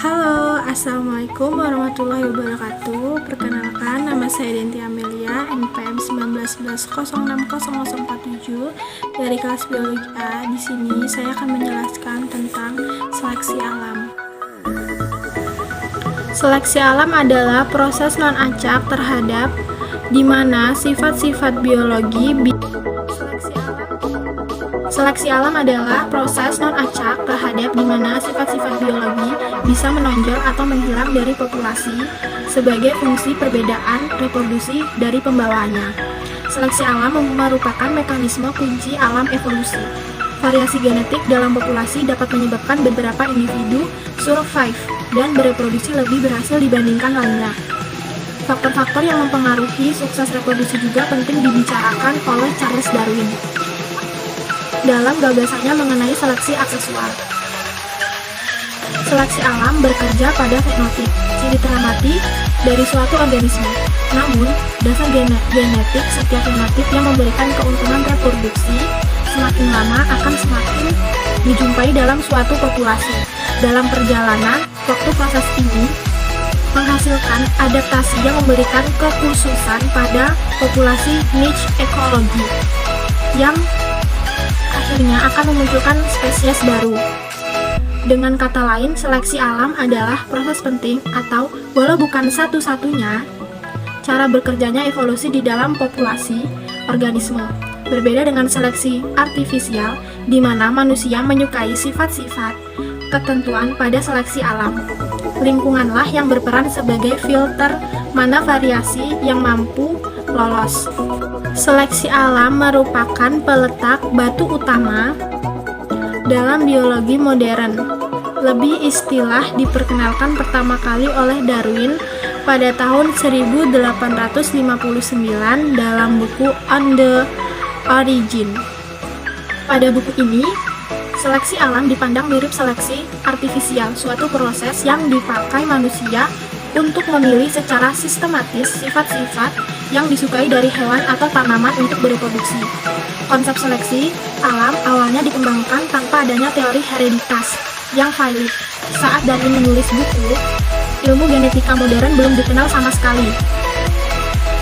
Halo, Assalamualaikum warahmatullahi wabarakatuh. Perkenalkan, nama saya Denti Amelia, NPM 1911060047 dari kelas Biologi A. Di sini saya akan menjelaskan tentang seleksi alam. Seleksi alam adalah proses non-acak terhadap di mana sifat-sifat biologi Seleksi alam adalah proses non-acak terhadap di mana sifat-sifat biologi bisa menonjol atau menghilang dari populasi sebagai fungsi perbedaan reproduksi dari pembawanya. Seleksi alam merupakan mekanisme kunci alam evolusi. Variasi genetik dalam populasi dapat menyebabkan beberapa individu survive dan bereproduksi lebih berhasil dibandingkan lainnya. Faktor-faktor yang mempengaruhi sukses reproduksi juga penting dibicarakan oleh Charles Darwin dalam gagasannya mengenai seleksi aksesual. Seleksi alam bekerja pada fenotip, ciri teramati dari suatu organisme. Namun, dasar genetik setiap fenotip yang memberikan keuntungan reproduksi semakin lama akan semakin dijumpai dalam suatu populasi. Dalam perjalanan, waktu proses ini menghasilkan adaptasi yang memberikan kekhususan pada populasi niche ekologi yang akhirnya akan memunculkan spesies baru. Dengan kata lain, seleksi alam adalah proses penting atau walau bukan satu-satunya cara bekerjanya evolusi di dalam populasi organisme. Berbeda dengan seleksi artifisial, di mana manusia menyukai sifat-sifat ketentuan pada seleksi alam. Lingkunganlah yang berperan sebagai filter mana variasi yang mampu lolos. Seleksi alam merupakan peletak batu utama dalam biologi modern. Lebih istilah diperkenalkan pertama kali oleh Darwin pada tahun 1859 dalam buku On the Origin. Pada buku ini, seleksi alam dipandang mirip seleksi artifisial, suatu proses yang dipakai manusia untuk memilih secara sistematis sifat-sifat yang disukai dari hewan atau tanaman untuk bereproduksi. Konsep seleksi alam awalnya dikembangkan tanpa adanya teori hereditas yang valid. Saat Darwin menulis buku, ilmu genetika modern belum dikenal sama sekali.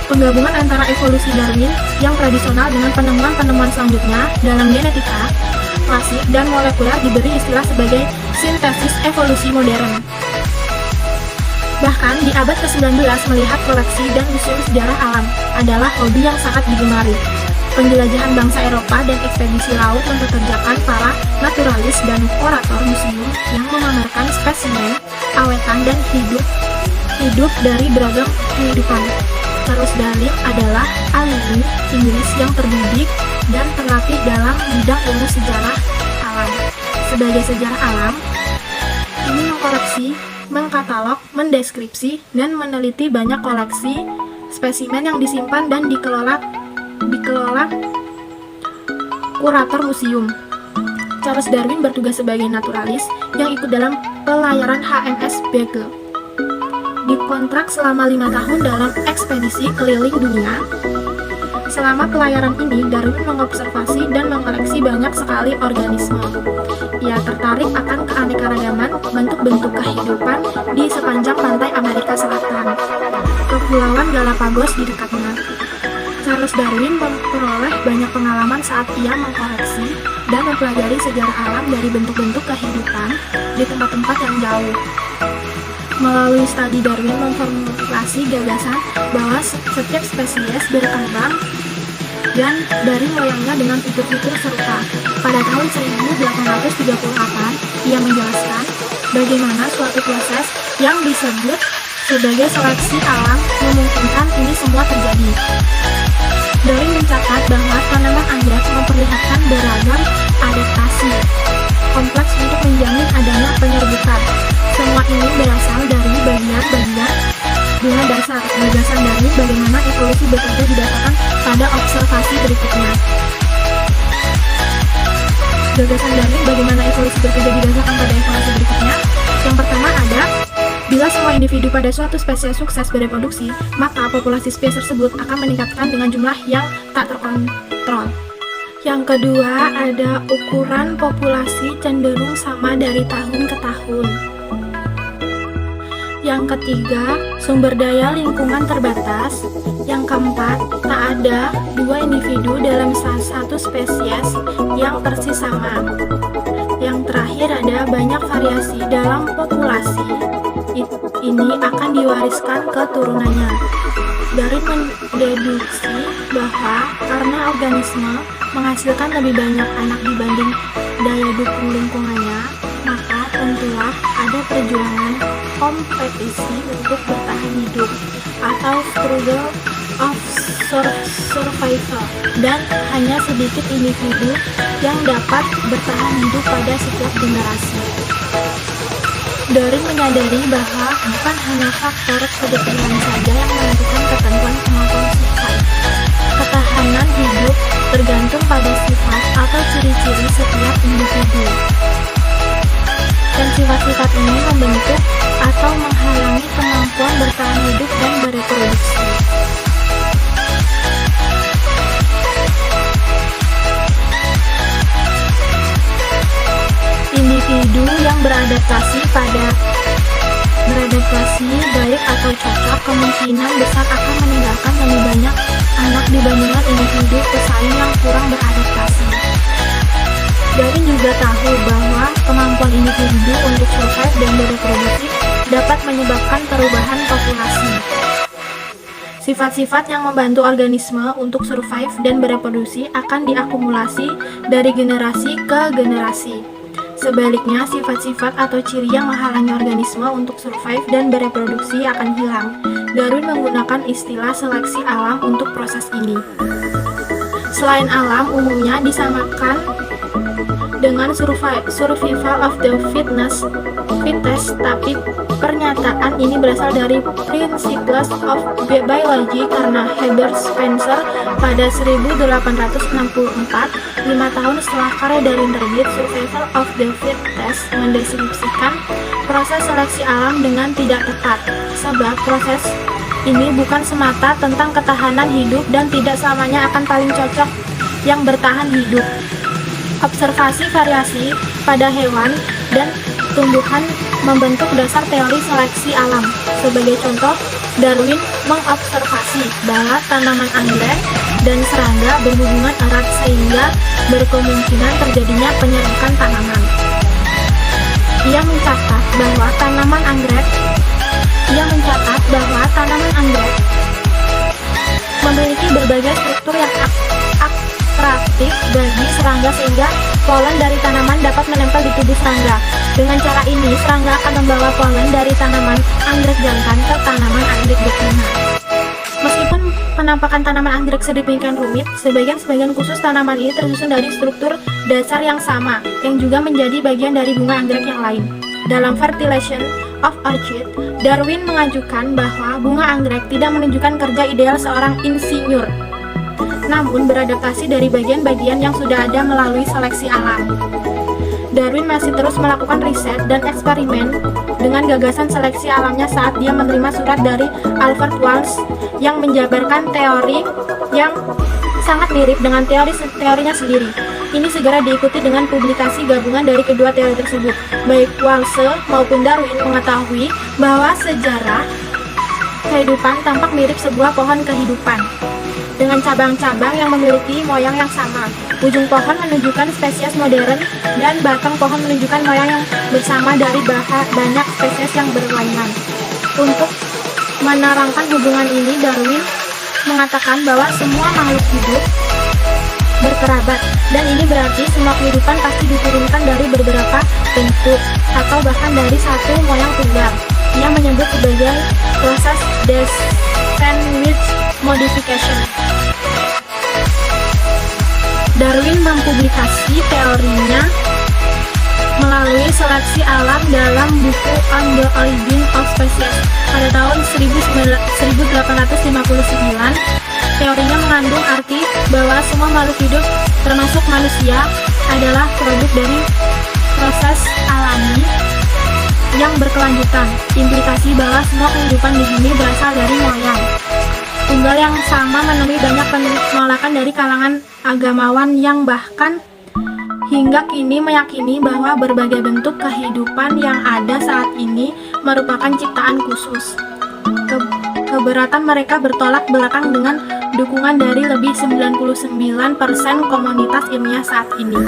Penggabungan antara evolusi Darwin yang tradisional dengan penemuan-penemuan selanjutnya dalam genetika klasik dan molekuler diberi istilah sebagai sintesis evolusi modern. Bahkan di abad ke-19, melihat koleksi dan museum sejarah alam adalah hobi yang sangat digemari. Penjelajahan bangsa Eropa dan ekspedisi laut mempekerjakan para naturalis dan kurator museum yang memamerkan spesimen, awetan, dan hidup dari beragam kehidupan. Charles Darwin adalah alumni Inggris yang terdidik dan terlatih dalam bidang ilmu sejarah alam. Sebagai sejarah alam, ini mengkoleksi, mengkatalog, mendeskripsi, dan meneliti banyak koleksi spesimen yang disimpan dan dikelola kurator museum. Charles Darwin bertugas sebagai naturalis yang ikut dalam pelayaran HMS Beagle. Dikontrak selama 5 tahun dalam ekspedisi keliling dunia. Selama pelayaran ini, Darwin mengobservasi dan mengoleksi banyak sekali organisme. Ia tertarik akan keanekaragaman bentuk-bentuk kehidupan di sepanjang pantai Amerika Selatan, Kepulauan Galapagos di dekatnya. Charles Darwin memperoleh banyak pengalaman saat ia mengkoleksi dan mempelajari sejarah alam dari bentuk-bentuk kehidupan di tempat-tempat yang jauh. Melalui studi, Darwin memformulasi gagasan bahwa setiap spesies berkembang dan dari moyangnya dengan fitur-fitur serupa. Pada tahun 1838, ia menjelaskan bagaimana suatu proses yang disebut sebagai seleksi alam memungkinkan ini semua terjadi. Darwin mencatat bahwa tanaman anggrek memperlihatkan beragam adaptasi kompleks untuk menjamin adanya penyerbukan. Semua ini berasal dari bagian-bagian bunga dasar. Gagasan Darwin bagaimana evolusi bekerja didasarkan pada observasi berikutnya. Gagasan Darwin bagaimana evolusi bekerja didasarkan pada evolusi berikutnya. Yang pertama ada, bila semua individu pada suatu spesies sukses bereproduksi, maka populasi spesies tersebut akan meningkatkan dengan jumlah yang tak terkontrol. Yang kedua ada ukuran populasi cenderung sama dari tahun ke tahun. Yang ketiga, sumber daya lingkungan terbatas. Yang keempat, tak ada dua individu dalam satu spesies yang persis sama. Yang terakhir, ada banyak variasi dalam populasi. Ini akan diwariskan ke turunannya. Darwin mendeduksi bahwa karena organisme menghasilkan lebih banyak anak dibanding daya dukung lingkungannya, maka tentulah ada perjuangan kompetisi untuk bertahan hidup atau struggle of survival, dan hanya sedikit individu yang dapat bertahan hidup pada setiap generasi. Darwin menyadari bahwa bukan hanya faktor kedetalan saja yang menentukan ketentuan kemampuan sifat. Ketahanan hidup tergantung pada sifat atau ciri-ciri setiap individu. Dan sifat-sifat ini membentuk atau menghalangi kemampuan bertahan hidup dan bereproduksi. Individu yang beradaptasi baik atau cocok kemungkinan besar akan meninggalkan lebih banyak anak dibandingkan individu pesaing yang kurang beradaptasi. Darwin juga tahu bahwa kemampuan individu untuk survive dan bereproduksi dapat menyebabkan perubahan populasi. Sifat-sifat yang membantu organisme untuk survive dan bereproduksi akan diakumulasi dari generasi ke generasi. Sebaliknya, sifat-sifat atau ciri yang menghalangi organisme untuk survive dan bereproduksi akan hilang. Darwin menggunakan istilah seleksi alam untuk proses ini. Selain alam, umumnya disamakan dengan survival of the fittest, tapi pernyataan ini berasal dari Principles of Biology karena Herbert Spencer pada 1864, 5 tahun setelah karya Darwin terbit. Survival of the Fittest mendeskripsikan proses seleksi alam dengan tidak tepat, sebab proses ini bukan semata tentang ketahanan hidup dan tidak selamanya akan paling cocok yang bertahan hidup. Observasi variasi pada hewan dan tumbuhan membentuk dasar teori seleksi alam. Sebagai contoh, Darwin mengobservasi bahwa tanaman anggrek dan serangga berhubungan erat sehingga berkemungkinan terjadinya penyerakan tanaman. Ia mencatat bahwa tanaman anggrek memiliki berbagai struktur yang atraktif bagi serangga sehingga polen dari tanaman dapat menempel di tubuh serangga. Dengan cara ini, serangga akan membawa polen dari tanaman anggrek jantan ke tanaman anggrek betina. Meskipun penampakan tanaman anggrek sedemikian rumit, sebagian khusus tanaman ini tersusun dari struktur dasar yang sama, yang juga menjadi bagian dari bunga anggrek yang lain. Dalam Fertilization of Orchid, Darwin mengajukan bahwa bunga anggrek tidak menunjukkan kerja ideal seorang insinyur, namun beradaptasi dari bagian-bagian yang sudah ada melalui seleksi alam. Darwin masih terus melakukan riset dan eksperimen dengan gagasan seleksi alamnya saat dia menerima surat dari Albert Wells yang menjabarkan teori yang sangat mirip dengan teorinya sendiri. Ini segera diikuti dengan publikasi gabungan dari kedua teori tersebut. Baik Wells maupun Darwin mengetahui bahwa sejarah kehidupan tampak mirip sebuah pohon kehidupan dengan cabang-cabang yang memiliki moyang yang sama. Ujung pohon menunjukkan spesies modern dan batang pohon menunjukkan moyang yang bersama dari banyak spesies yang berlainan. Untuk menerangkan hubungan ini, Darwin mengatakan bahwa semua makhluk hidup berkerabat, dan ini berarti semua kehidupan pasti diturunkan dari beberapa bentuk atau bahkan dari satu moyang tunggal. Ia menyebut sebagai proses descent with modification. Darwin mempublikasi teorinya melalui seleksi alam dalam buku On the Origin of Species pada tahun 1859. Teorinya mengandung arti bahwa semua makhluk hidup, termasuk manusia, adalah produk dari proses alami yang berkelanjutan. Implikasi bahwa semua kehidupan di bumi berasal dari moyang tunggal yang sama menemui banyak penolakan dari kalangan agamawan yang bahkan hingga kini meyakini bahwa berbagai bentuk kehidupan yang ada saat ini merupakan ciptaan khusus. Keberatan mereka bertolak belakang dengan dukungan dari lebih 99% komunitas ilmiah saat ini.